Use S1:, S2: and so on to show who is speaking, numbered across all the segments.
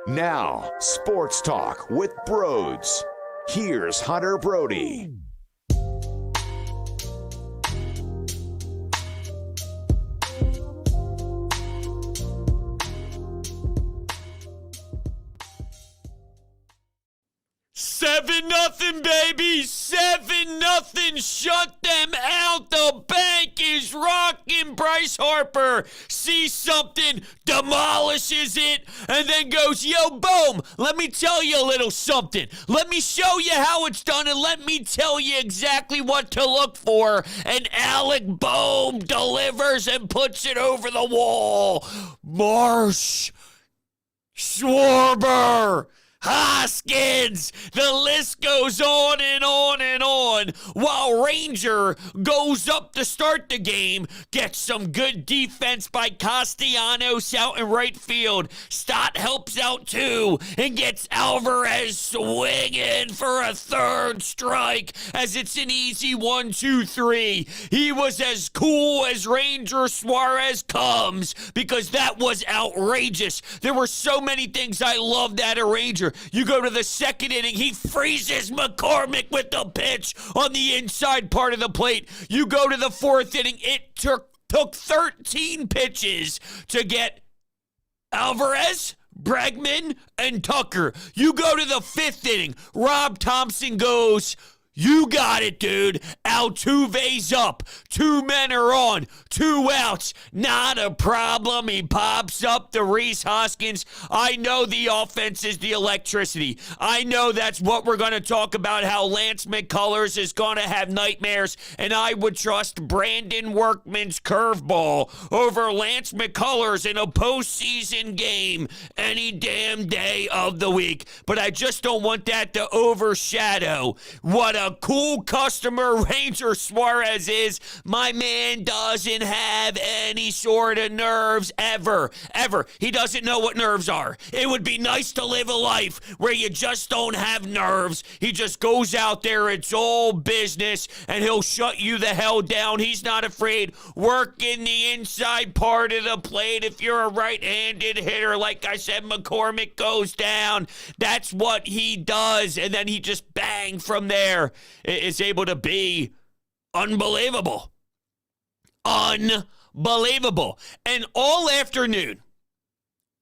S1: Now, Sports Talk with Broads. Here's Hunter Brody.
S2: Seven nothing, baby. 7-0. Shut them out. The bank is rocking. Bryce Harper sees something, demolishes it, and then goes, yo, Bohm, let me tell you a little something. Let me show you how it's done, and let me tell you exactly what to look for. And Alec Bohm delivers and puts it over the wall. Marsh, Schwarber, Hoskins, the list goes on and on and on, while Ranger goes up to start the game, gets some good defense by Castellanos out in right field. Stott helps out too and gets Alvarez swinging for a third strike as it's an easy 1-2-3. He was as cool as Ranger Suarez comes because that was outrageous. There were so many things I loved at a Ranger. You go to the second inning, he freezes McCormick with the pitch on the inside part of the plate. You go to the fourth inning, it took 13 pitches to get Alvarez, Bregman, and Tucker. You go to the fifth inning, Rob Thompson goes, you got it, dude. Altuve's up. 2 men are on. 2 outs. Not a problem. He pops up to Rhys Hoskins. I know the offense is the electricity. I know that's what we're going to talk about, how Lance McCullers is going to have nightmares, and I would trust Brandon Workman's curveball over Lance McCullers in a postseason game any damn day of the week. But I just don't want that to overshadow what a cool customer Ranger Suarez is. My man doesn't have any sort of nerves ever. He doesn't know what nerves are. It would be nice to live a life where you just don't have nerves. He just goes out there, it's all business, and he'll shut you the hell down. He's not afraid. Working the inside part of the plate. If you're a right-handed hitter, like I said, McCormick goes down. That's what he does, and then he just bang from there. Is able to be unbelievable. Unbelievable. And all afternoon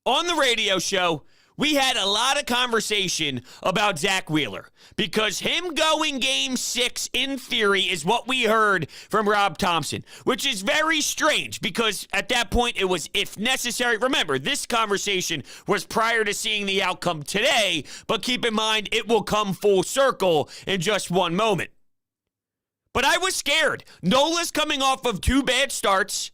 S2: on the radio show, we had a lot of conversation about Zach Wheeler because him going game 6 in theory is what we heard from Rob Thompson, which is very strange because at that point it was if necessary. Remember, this conversation was prior to seeing the outcome today, but keep in mind it will come full circle in just one moment. But I was scared. Nola's coming off of 2 bad starts.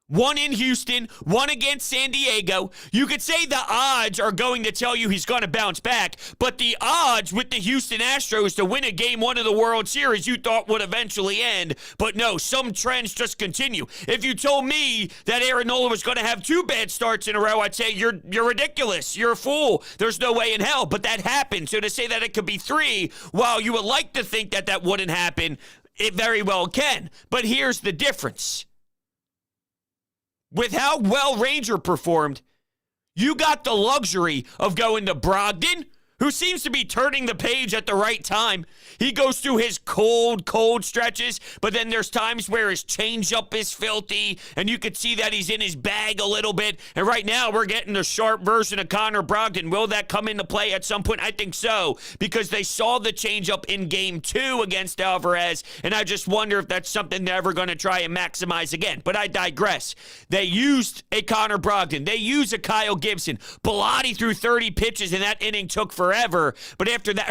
S2: One in Houston, one against San Diego. You could say the odds are going to tell you he's going to bounce back, but the odds with the Houston Astros to win a game 1 of the World Series you thought would eventually end, but no, some trends just continue. If you told me that Aaron Nola was going to have 2 bad starts in a row, I'd say you're ridiculous. You're a fool. There's no way in hell, but that happened. So to say that it could be 3, while you would like to think that that wouldn't happen, it very well can. But here's the difference. With how well Ranger performed, you got the luxury of going to Brogdon, who seems to be turning the page at the right time. He goes through his cold stretches, but then there's times where his changeup is filthy, and you could see that he's in his bag a little bit. And right now, we're getting a sharp version of Connor Brogdon. Will that come into play at some point? I think so, because they saw the changeup in Game 2 against Alvarez, and I just wonder if that's something they're ever going to try and maximize again. But I digress. They used a Connor Brogdon. They used a Kyle Gibson. Bellotti threw 30 pitches, and that inning took forever. But after that,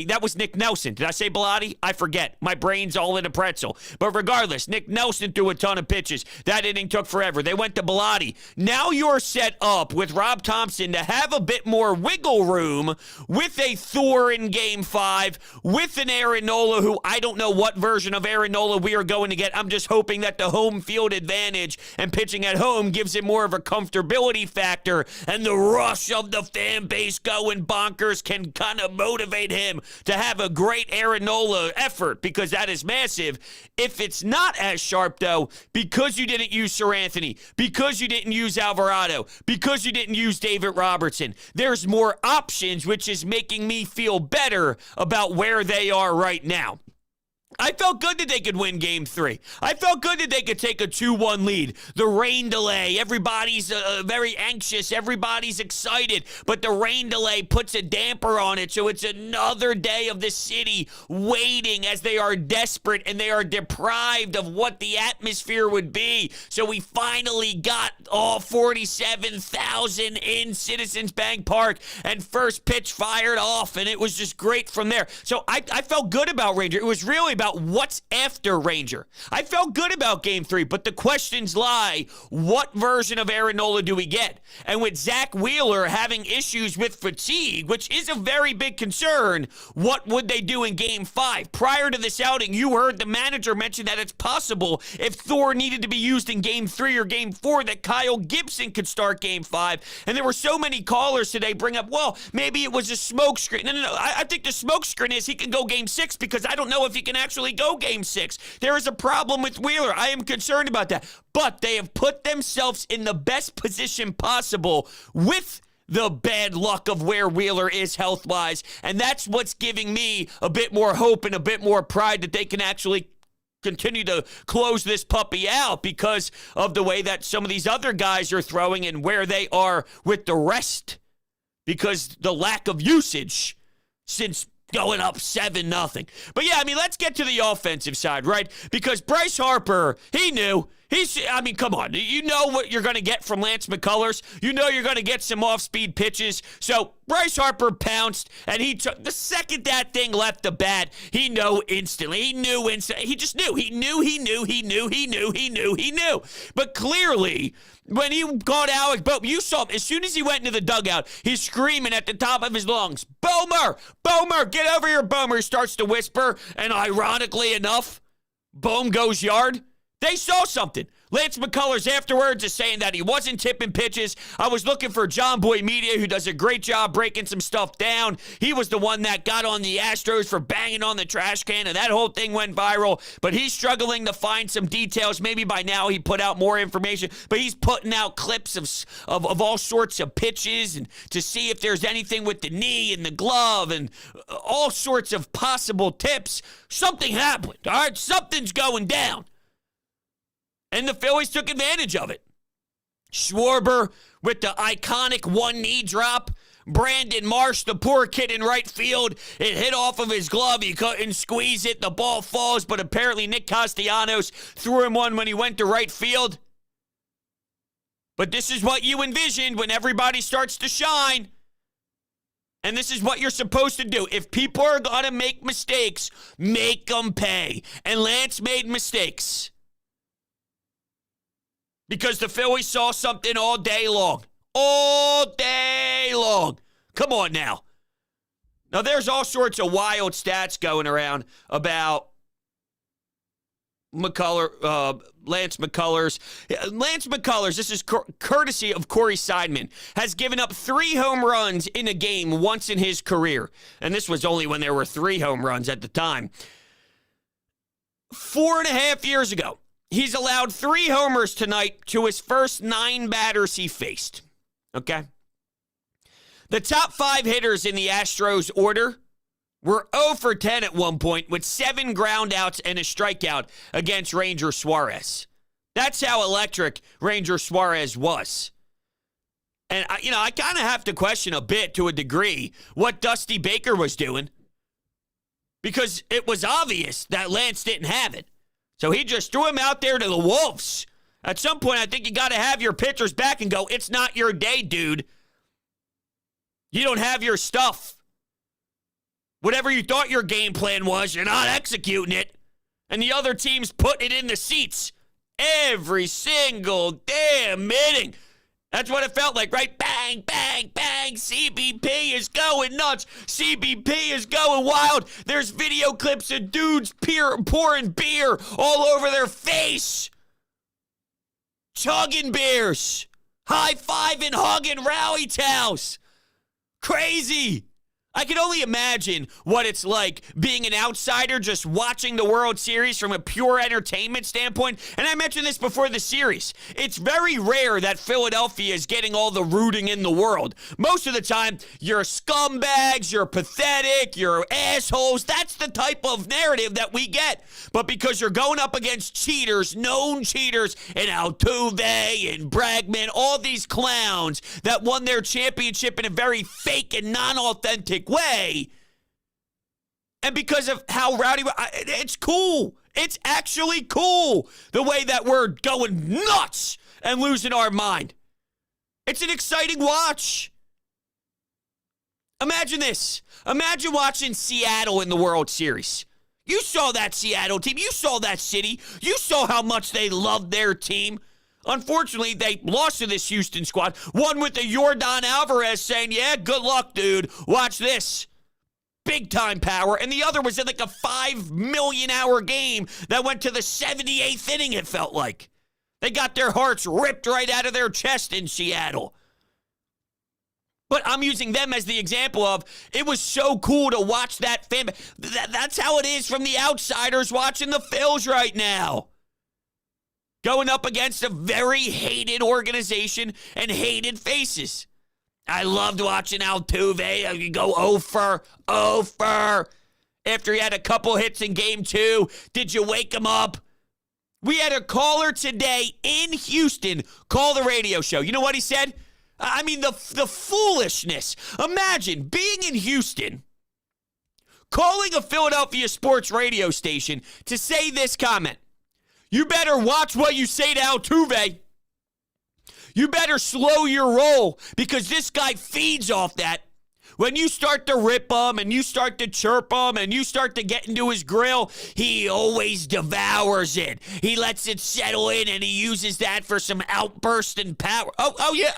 S2: that was Nick Nelson. Did I say Bellotti? I forget. My brain's all in a pretzel. But regardless, Nick Nelson threw a ton of pitches. That inning took forever. They went to Bellotti. Now you're set up with Rob Thompson to have a bit more wiggle room with a Thor in Game 5, with an Aaron Nola, who I don't know what version of Aaron Nola we are going to get. I'm just hoping that the home field advantage and pitching at home gives him more of a comfortability factor, and the rush of the fan base going bonkers can kind of motivate him to have a great Aaron Nola effort, because that is massive. If it's not as sharp, though, because you didn't use Sir Anthony, because you didn't use Alvarado, because you didn't use David Robertson, there's more options, which is making me feel better about where they are right now. I felt good that they could win Game 3. I felt good that they could take a 2-1 lead. The rain delay, everybody's very anxious. Everybody's excited. But the rain delay puts a damper on it, so it's another day of the city waiting as they are desperate and they are deprived of what the atmosphere would be. So we finally got all 47,000 in Citizens Bank Park, and first pitch fired off, and it was just great from there. So I felt good about Ranger. It was really about what's after Ranger. I felt good about Game 3, but the questions lie, what version of Aaron Nola do we get? And with Zach Wheeler having issues with fatigue, which is a very big concern, what would they do in Game 5? Prior to this outing, you heard the manager mention that it's possible if Thor needed to be used in Game 3 or Game 4 that Kyle Gibson could start Game 5. And there were so many callers today bring up, well, maybe it was a smoke screen. No. I think the smoke screen is he can go Game 6, because I don't know if he can actually go Game 6. There is a problem with Wheeler. I am concerned about that. But they have put themselves in the best position possible with the bad luck of where Wheeler is health-wise. And that's what's giving me a bit more hope and a bit more pride that they can actually continue to close this puppy out, because of the way that some of these other guys are throwing and where they are with the rest, because the lack of usage since going up 7-0. But yeah, I mean, let's get to the offensive side, right? Because Bryce Harper, he knew. Come on. You know what you're going to get from Lance McCullers. You know you're going to get some off-speed pitches. So Bryce Harper pounced, and he took the second that thing left the bat, he knew instantly. He knew instantly. He just knew. He knew. But clearly, when he got Alec Bohm, you saw him. As soon as he went into the dugout, he's screaming at the top of his lungs, Bomer! Get over here, Bomer! He starts to whisper, and ironically enough, Bohm goes yard. They saw something. Lance McCullers afterwards is saying that he wasn't tipping pitches. I was looking for John Boy Media, who does a great job breaking some stuff down. He was the one that got on the Astros for banging on the trash can, and that whole thing went viral. But he's struggling to find some details. Maybe by now he put out more information. But he's putting out clips of all sorts of pitches, and to see if there's anything with the knee and the glove and all sorts of possible tips. Something happened, all right? Something's going down. And the Phillies took advantage of it. Schwarber with the iconic one-knee drop. Brandon Marsh, the poor kid in right field, it hit off of his glove. He couldn't squeeze it. The ball falls, but apparently Nick Castellanos threw him one when he went to right field. But this is what you envisioned when everybody starts to shine. And this is what you're supposed to do. If people are going to make mistakes, make them pay. And Lance made mistakes. Because the Phillies saw something all day long. All day long. Come on now. Now, there's all sorts of wild stats going around about Lance McCullers. Lance McCullers, this is courtesy of Corey Seidman, has given up 3 home runs in a game once in his career. And this was only when there were 3 home runs at the time. 4.5 years ago. He's allowed 3 homers tonight to his first 9 batters he faced. Okay? The top 5 hitters in the Astros order were 0 for 10 at one point with 7 groundouts and a strikeout against Ranger Suarez. That's how electric Ranger Suarez was. And, I kind of have to question a bit, to a degree, what Dusty Baker was doing. Because it was obvious that Lance didn't have it. So he just threw him out there to the wolves. At some point, I think you got to have your pitchers back and go, it's not your day, dude. You don't have your stuff. Whatever you thought your game plan was, you're not executing it. And the other team's putting it in the seats every single damn inning. That's what it felt like, right? Bang, bang, bang. CBP is going nuts. CBP is going wild. There's video clips of dudes pouring beer all over their face. Chugging beers. High-fiving, hugging rally towels. Crazy. I can only imagine what it's like being an outsider just watching the World Series from a pure entertainment standpoint. And I mentioned this before the series. It's very rare that Philadelphia is getting all the rooting in the world. Most of the time, you're scumbags, you're pathetic, you're assholes. That's the type of narrative that we get. But because you're going up against cheaters, known cheaters, and Altuve and Bregman, all these clowns that won their championship in a very fake and non-authentic way, and because of how rowdy, it's cool. It's actually cool the way that we're going nuts and losing our mind. It's an exciting watch. Imagine this. Imagine watching Seattle in the World Series. You saw that Seattle team. You saw that city. You saw how much they loved their team. Unfortunately, they lost to this Houston squad. One with the Yordan Alvarez saying, yeah, good luck, dude. Watch this. Big time power. And the other was in like a 5 million hour game that went to the 78th inning, it felt like. They got their hearts ripped right out of their chest in Seattle. But I'm using them as the example of it was so cool to watch that fan. That's how it is from the outsiders watching the Phils right now. Going up against a very hated organization and hated faces. I loved watching Altuve. You go 0 for after he had a couple hits in game 2. Did you wake him up? We had a caller today in Houston call the radio show. You know what he said? I mean, the foolishness. Imagine being in Houston, calling a Philadelphia sports radio station to say this comment. You better watch what you say to Altuve. You better slow your roll because this guy feeds off that. When you start to rip him and you start to chirp him and you start to get into his grill, he always devours it. He lets it settle in and he uses that for some outburst and power. Oh yeah.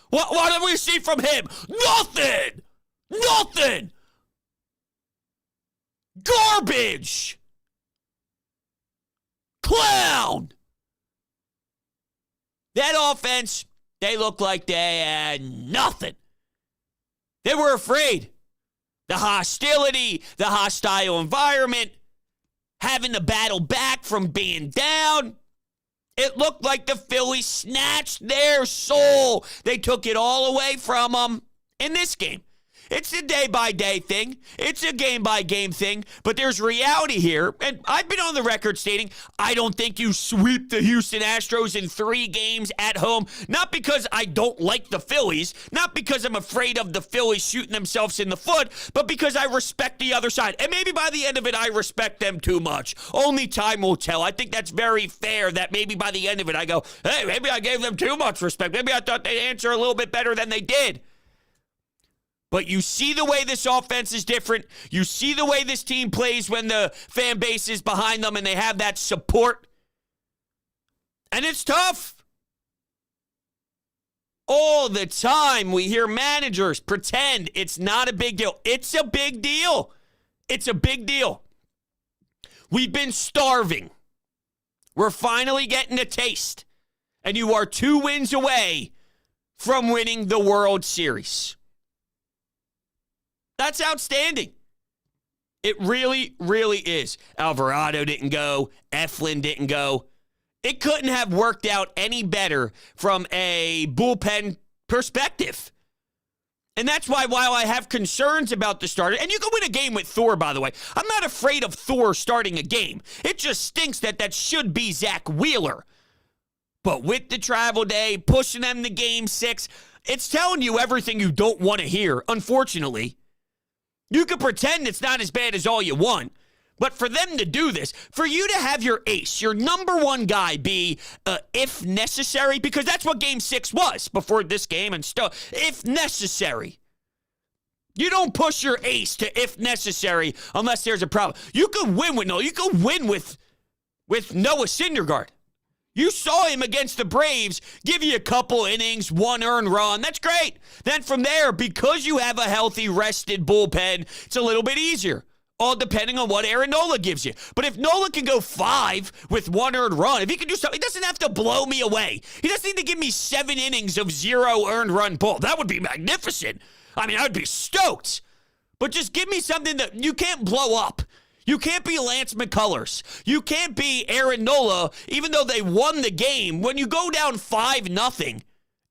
S2: What do we see from him? Nothing. Garbage. Clown. That offense, they look like they had nothing. They were afraid. The hostility, the hostile environment, having to battle back from being down. It looked like the Phillies snatched their soul. They took it all away from them in this game. It's a day-by-day thing. It's a game-by-game thing. But there's reality here. And I've been on the record stating, I don't think you sweep the Houston Astros in 3 games at home. Not because I don't like the Phillies. Not because I'm afraid of the Phillies shooting themselves in the foot. But because I respect the other side. And maybe by the end of it, I respect them too much. Only time will tell. I think that's very fair that maybe by the end of it, I go, hey, maybe I gave them too much respect. Maybe I thought they'd answer a little bit better than they did. But you see the way this offense is different. You see the way this team plays when the fan base is behind them and they have that support. And it's tough. All the time we hear managers pretend it's not a big deal. It's a big deal. It's a big deal. We've been starving. We're finally getting a taste. And you are 2 wins away from winning the World Series. That's outstanding. It really, really is. Alvarado didn't go. Eflin didn't go. It couldn't have worked out any better from a bullpen perspective. And that's why, while I have concerns about the starter, and you can win a game with Thor, by the way. I'm not afraid of Thor starting a game. It just stinks that should be Zach Wheeler. But with the travel day, pushing them to game 6, it's telling you everything you don't want to hear, unfortunately. You can pretend it's not as bad as all you want. But for them to do this, for you to have your ace, your number 1 guy be, if necessary, because that's what game 6 was before this game and stuff, if necessary. You don't push your ace to if necessary unless there's a problem. You can win with Noah Syndergaard. You saw him against the Braves give you a couple innings, 1 earned run. That's great. Then from there, because you have a healthy, rested bullpen, it's a little bit easier. all depending on what Aaron Nola gives you. But if Nola can go 5 with 1 earned run, if he can do something, he doesn't have to blow me away. He doesn't need to give me 7 innings of 0 earned run ball. That would be magnificent. I mean, I would be stoked. But just give me something that you can't blow up. You can't be Lance McCullers. You can't be Aaron Nola, even though they won the game. When you go down 5-0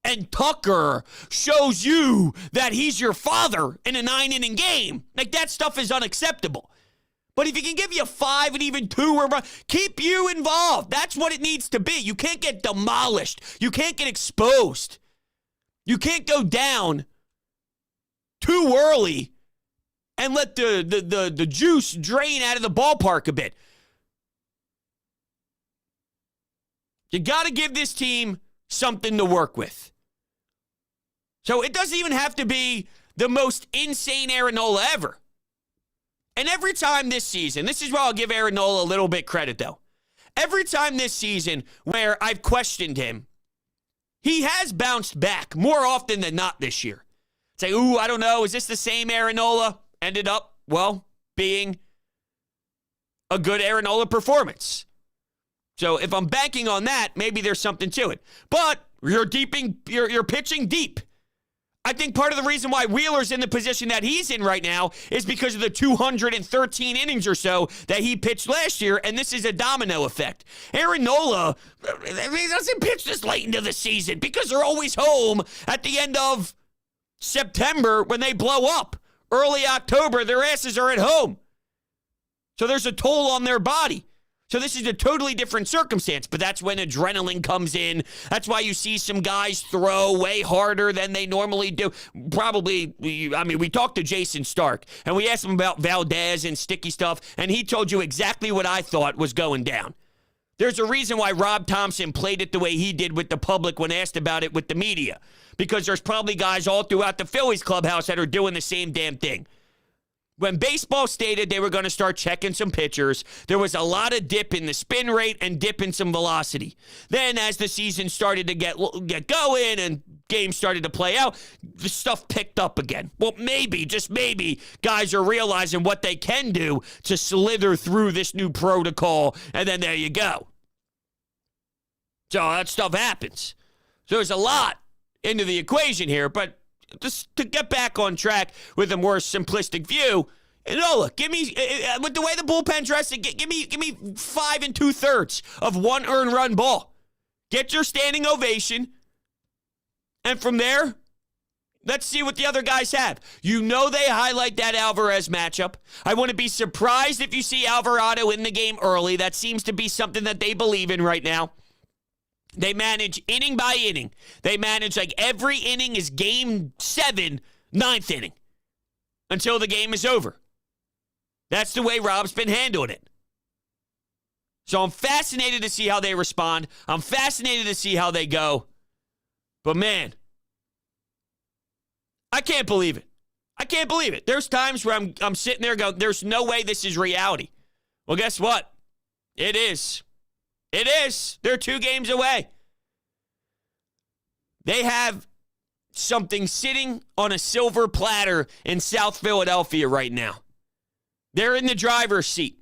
S2: and Tucker shows you that he's your father in a 9-inning game, like that stuff is unacceptable. But if he can give you 5 and even 2, keep you involved. That's what it needs to be. You can't get demolished. You can't get exposed. You can't go down too early and let the juice drain out of the ballpark a bit. You got to give this team something to work with. So it doesn't even have to be the most insane Aaron Nola ever. And every time this season, this is where I'll give Aaron Nola a little bit credit, though. Every time this season where I've questioned him, he has bounced back more often than not this year. Say, ooh, I don't know, is this the same Aaron Nola? Ended up, well, being a good Aaron Nola performance. So if I'm banking on that, maybe there's something to it. But you're pitching deep. I think part of the reason why Wheeler's in the position that he's in right now is because of the 213 innings or so that he pitched last year, and this is a domino effect. Aaron Nola, he doesn't pitch this late into the season because they're always home at the end of September when they blow up. Early October, their asses are at home. So there's a toll on their body. So this is a totally different circumstance, but that's when adrenaline comes in. That's why you see some guys throw way harder than they normally do. Probably, we talked to Jason Stark, and we asked him about Valdez and sticky stuff, and he told you exactly what I thought was going down. There's a reason why Rob Thompson played it the way he did with the public when asked about it with the media, because there's probably guys all throughout the Phillies clubhouse that are doing the same damn thing. When baseball stated they were going to start checking some pitchers, there was a lot of dip in the spin rate and dip in some velocity. Then as the season started to get going and games started to play out, the stuff picked up again. Well, maybe, just maybe, guys are realizing what they can do to slither through this new protocol, and then there you go. So that stuff happens. So there's a lot into the equation here, but just to get back on track with a more simplistic view, Nola, give me, with the way the bullpen dressed, give me 5 2/3 of 1 earned run ball. Get your standing ovation, and from there, let's see what the other guys have. You know they highlight that Alvarez matchup. I wouldn't be surprised if you see Alvarado in the game early. That seems to be something that they believe in right now. They manage inning by inning. They manage like every inning is game 7, 9th inning until the game is over. That's the way Rob's been handling it. So I'm fascinated to see how they respond. I'm fascinated to see how they go. But man, I can't believe it. I can't believe it. There's times where I'm sitting there going, there's no way this is reality. Well, guess what? It is. It is. They're 2 games away. They have something sitting on a silver platter in South Philadelphia right now. They're in the driver's seat.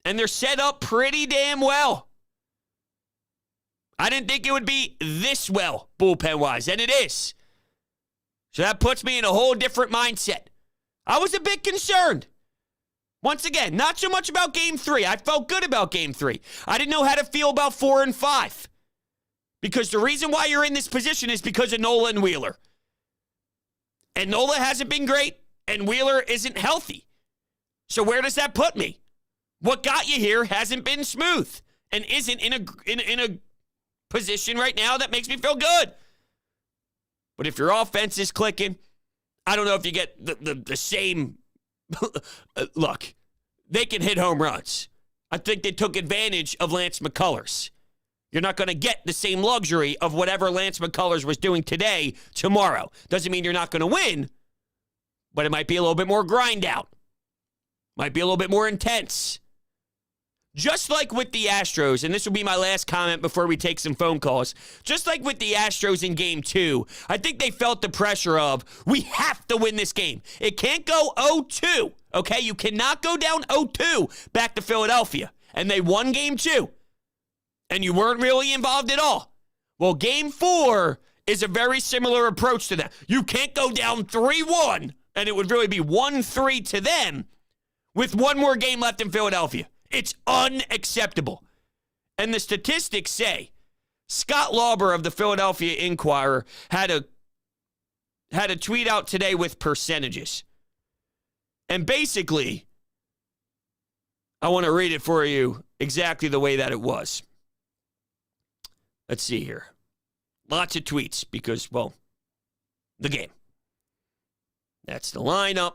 S2: And they're set up pretty damn well. I didn't think it would be this well, bullpen-wise, and it is. So that puts me in a whole different mindset. I was a bit concerned. Once again, not so much about Game 3. I felt good about Game 3. I didn't know how to feel about 4 and 5. Because the reason why you're in this position is because of Nola and Wheeler. And Nola hasn't been great, and Wheeler isn't healthy. So where does that put me? What got you here hasn't been smooth and isn't in a position right now that makes me feel good. But if your offense is clicking, I don't know if you get the same... Look, they can hit home runs. I think they took advantage of Lance McCullers. You're not going to get the same luxury of whatever Lance McCullers was doing today, tomorrow. Doesn't mean you're not going to win, but it might be a little bit more grind out. Might be a little bit more intense. just like with the Astros, and this will be my last comment before we take some phone calls, just like with the Astros in Game 2, I think they felt the pressure of, we have to win this game. It can't go 0-2, okay? You cannot go down 0-2 back to Philadelphia. And they won Game 2, and you weren't really involved at all. Well, Game 4 is a very similar approach to that. You can't go down 3-1, and it would really be 1-3 to them with one more game left in Philadelphia. It's unacceptable. And the statistics say, Scott Lauber of the Philadelphia Inquirer had a tweet out today with percentages. And basically, I want to read it for you exactly the way that it was. Let's see here. Lots of tweets because, well, the game. That's the lineup.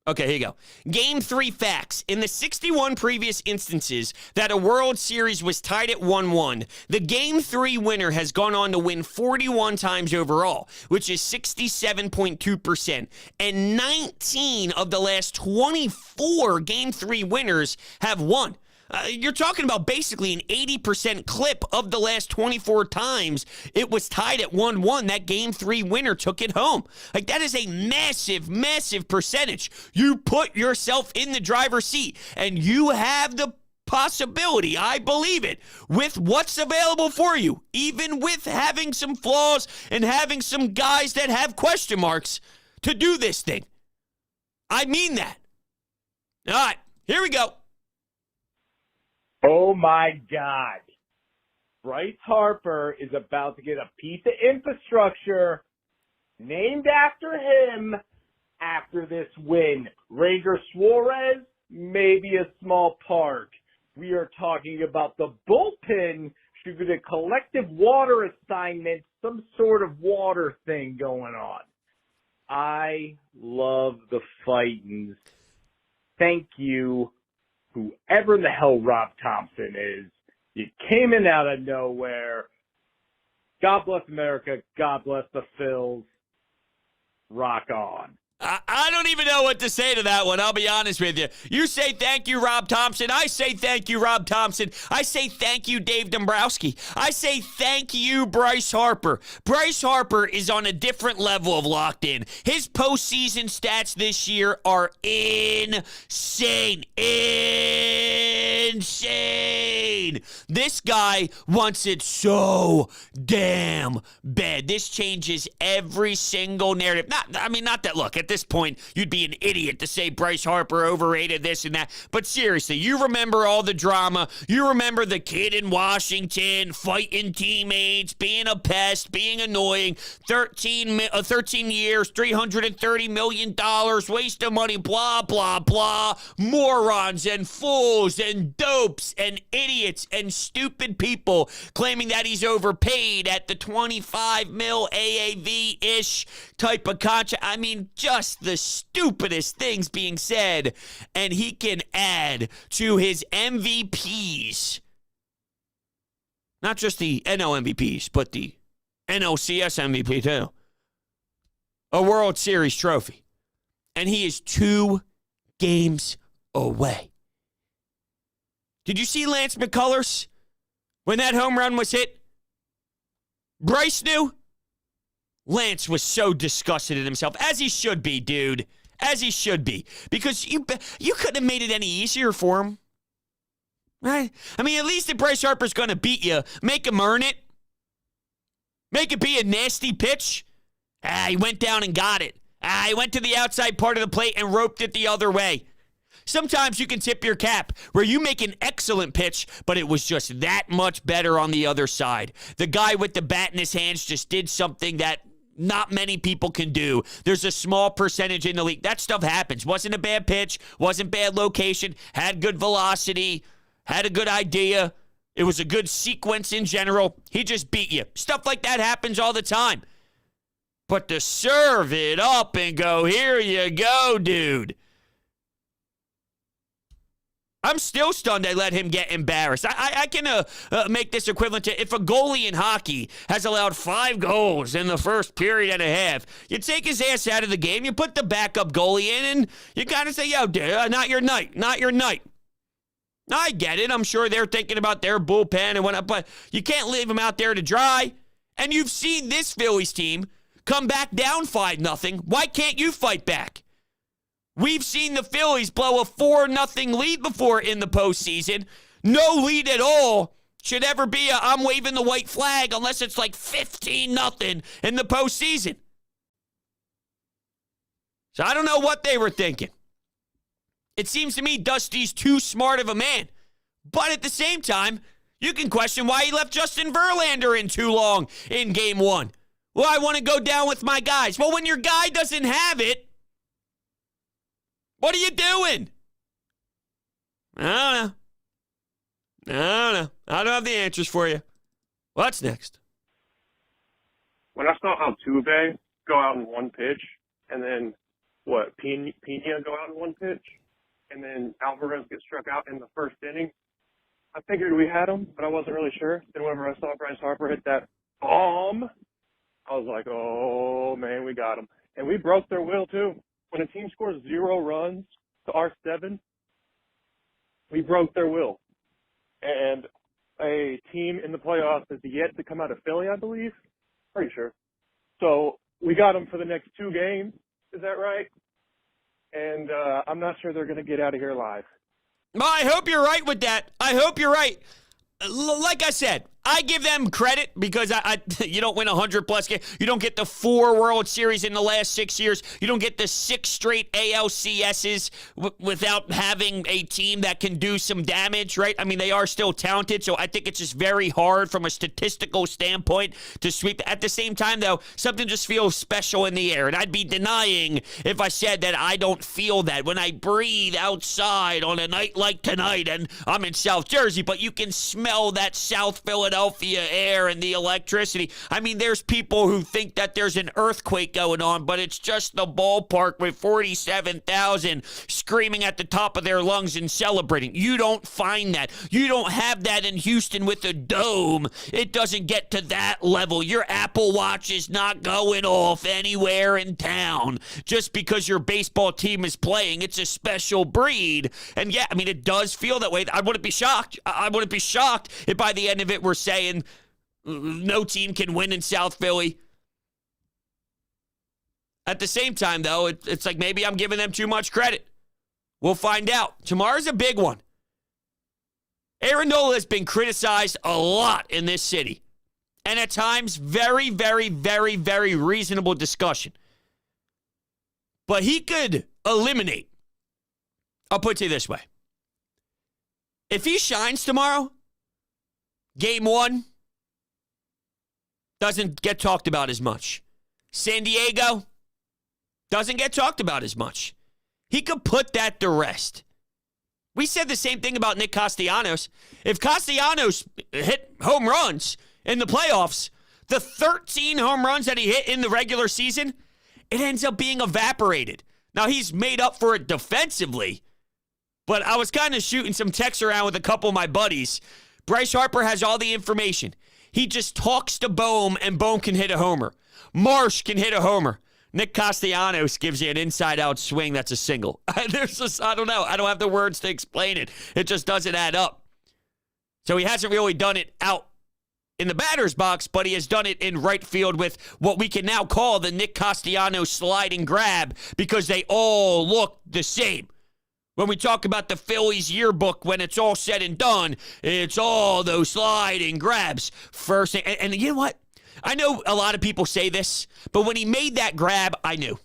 S2: Okay, here you go. Game 3 facts. In the 61 previous instances that a World Series was tied at 1-1, the Game 3 winner has gone on to win 41 times overall, which is 67.2%. And 19 of the last 24 Game 3 winners have won. You're talking about basically an 80% clip of the last 24 times it was tied at 1-1. That Game 3 winner took it home. Like, that is a massive, massive percentage. You put yourself in the driver's seat, and you have the possibility, I believe it, with what's available for you, even with having some flaws and having some guys that have question marks, to do this thing. I mean that. All right, here we go.
S3: Oh, my God. Bryce Harper is about to get a piece of infrastructure named after him after this win. Ranger Suarez, maybe a small park. We are talking about the bullpen should get a collective water assignment, some sort of water thing going on. I love the fightins. Thank you. Whoever the hell Rob Thompson is, you came in out of nowhere. God bless America. God bless the Phils. Rock on.
S2: I don't even know what to say to that one, I'll be honest with you. You say thank you, Rob Thompson. I say thank you, Rob Thompson. I say thank you, Dave Dombrowski. I say thank you, Bryce Harper. Bryce Harper is on a different level of locked in. His postseason stats this year are insane. Insane. This guy wants it so damn bad. This changes every single narrative. Not that, look, at this point, you'd be an idiot to say Bryce Harper overrated this and that. But seriously, you remember all the drama. You remember the kid in Washington fighting teammates, being a pest, being annoying, 13 years, $330 million, waste of money, blah, blah, blah, morons and fools and dopes and idiots and stupid people claiming that he's overpaid at the 25 mil AAV-ish type of contract. I mean, just the stupidest things being said, and he can add to his MVPs, not just the NL MVPs, but the NLCS MVP too, a World Series trophy, and he is 2 games away. Did you see Lance McCullers when that home run was hit? Bryce knew. Lance was so disgusted at himself, as he should be, dude. As he should be. Because you couldn't have made it any easier for him. Right? I mean, at least if Bryce Harper's going to beat you, make him earn it. Make it be a nasty pitch. He went down and got it. He went to the outside part of the plate and roped it the other way. Sometimes you can tip your cap where you make an excellent pitch, but it was just that much better on the other side. The guy with the bat in his hands just did something that not many people can do. There's a small percentage in the league. That stuff happens. Wasn't a bad pitch. Wasn't bad location. Had good velocity. Had a good idea. It was a good sequence in general. He just beat you. Stuff like that happens all the time. But to serve it up and go, here you go, dude. I'm still stunned they let him get embarrassed. I can make this equivalent to if a goalie in hockey has allowed 5 goals in the first period and a half, you take his ass out of the game, you put the backup goalie in, and you got to say, yo, dude, not your night, not your night. I get it. I'm sure they're thinking about their bullpen and whatnot, but you can't leave them out there to dry. And you've seen this Phillies team come back down 5-0. Why can't you fight back? We've seen the Phillies blow a 4-0 lead before in the postseason. No lead at all should ever be a I'm waving the white flag unless it's like 15-0 in the postseason. So I don't know what they were thinking. It seems to me Dusty's too smart of a man. But at the same time, you can question why he left Justin Verlander in too long in game 1. Well, I want to go down with my guys. Well, when your guy doesn't have it, what are you doing? I don't know. I don't have the answers for you. What's next?
S4: When I saw Altuve go out in one pitch, and then, Pena go out in one pitch, and then Alvarez get struck out in the first inning, I figured we had him, but I wasn't really sure. Then whenever I saw Bryce Harper hit that bomb, I was like, oh, man, we got him. And we broke their will, too. When a team scores 0 runs to our 7, we broke their will. And a team in the playoffs has yet to come out of Philly, I believe. Pretty sure. So we got them for the next 2 games. Is that right? And I'm not sure they're going to get out of here alive.
S2: Well, I hope you're right with that. I hope you're right. Like I said, I give them credit because you don't win 100-plus games. You don't get the 4 World Series in the last 6 years. You don't get the 6 straight ALCSs without having a team that can do some damage, right? I mean, they are still talented, so I think it's just very hard from a statistical standpoint to sweep. At the same time, though, something just feels special in the air, and I'd be denying if I said that I don't feel that when I breathe outside on a night like tonight, and I'm in South Jersey, but you can smell that South Philadelphia air and the electricity. I mean, there's people who think that there's an earthquake going on, but it's just the ballpark with 47,000 screaming at the top of their lungs and celebrating. You don't find that. You don't have that in Houston with a dome. It doesn't get to that level. Your Apple Watch is not going off anywhere in town just because your baseball team is playing. It's a special breed. And yeah, I mean, it does feel that way. I wouldn't be shocked. I wouldn't be shocked if by the end of it we're saying no team can win in South Philly. At the same time, though, it's like maybe I'm giving them too much credit. We'll find out. Tomorrow's a big one. Aaron Nola has been criticized a lot in this city. And at times, very, very, very, very reasonable discussion. But he could eliminate. I'll put it to you this way. If he shines tomorrow, Game 1 doesn't get talked about as much. San Diego doesn't get talked about as much. He could put that to rest. We said the same thing about Nick Castellanos. If Castellanos hit home runs in the playoffs, the 13 home runs that he hit in the regular season, it ends up being evaporated. Now, he's made up for it defensively, but I was kind of shooting some texts around with a couple of my buddies. Bryce Harper has all the information. He just talks to Bohm, and Bohm can hit a homer. Marsh can hit a homer. Nick Castellanos gives you an inside-out swing that's a single. There's just, I don't know. I don't have the words to explain it. It just doesn't add up. So he hasn't really done it out in the batter's box, but he has done it in right field with what we can now call the Nick Castellanos sliding grab because they all look the same. When we talk about the Phillies yearbook, when it's all said and done, it's all those sliding grabs. First, and you know what? I know a lot of people say this, but when he made that grab, I knew.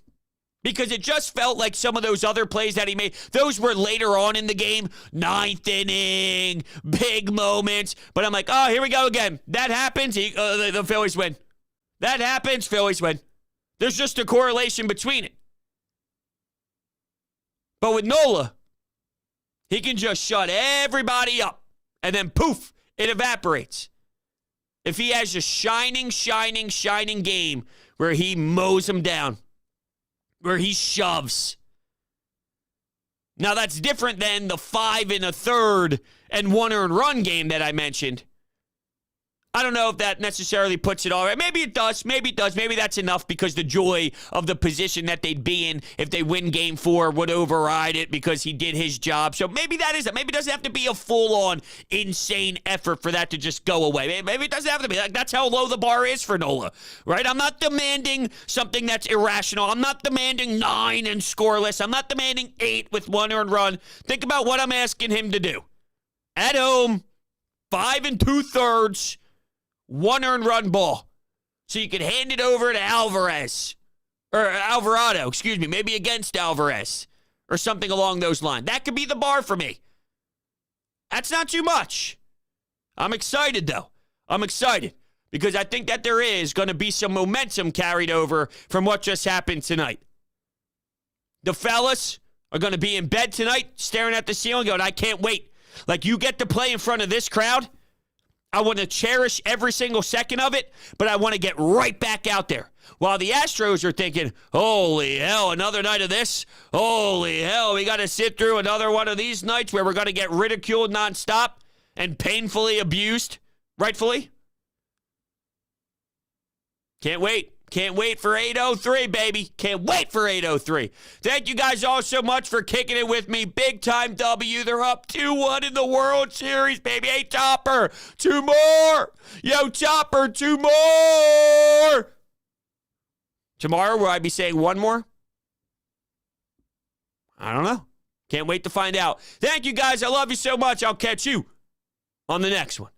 S2: Because it just felt like some of those other plays that he made, those were later on in the game, 9th inning, big moments. But I'm like, oh, here we go again. That happens, the Phillies win. That happens, Phillies win. There's just a correlation between it. But with Nola, he can just shut everybody up, and then poof, it evaporates. If he has a shining game where he mows them down, where he shoves. Now, that's different than the 5 1/3 and 1 earned run game that I mentioned. I don't know if that necessarily puts it all right. Maybe it does. Maybe it does. Maybe that's enough because the joy of the position that they'd be in if they win game 4 would override it because he did his job. So maybe that is it. Maybe it doesn't have to be a full-on insane effort for that to just go away. Maybe it doesn't have to be. Like, that's how low the bar is for Nola, right? I'm not demanding something that's irrational. I'm not demanding 9 and scoreless. I'm not demanding 8 with 1 earned run. Think about what I'm asking him to do. At home, 5 2/3, 1 earned run ball. So you could hand it over to Alvarado, maybe against Alvarez or something along those lines. That could be the bar for me. That's not too much. I'm excited, though. I'm excited because I think that there is going to be some momentum carried over from what just happened tonight. The fellas are going to be in bed tonight staring at the ceiling going, I can't wait. Like, you get to play in front of this crowd. I want to cherish every single second of it, but I want to get right back out there. While the Astros are thinking, holy hell, another night of this? Holy hell, we got to sit through another one of these nights where we're going to get ridiculed nonstop and painfully abused, rightfully? Can't wait. Can't wait for 8:03, baby. Can't wait for 8:03. Thank you guys all so much for kicking it with me. Big time W. They're up 2-1 in the World Series, baby. Hey, Chopper, 2 more. Yo, Chopper, 2 more. Tomorrow, will I be saying 1 more? I don't know. Can't wait to find out. Thank you guys. I love you so much. I'll catch you on the next one.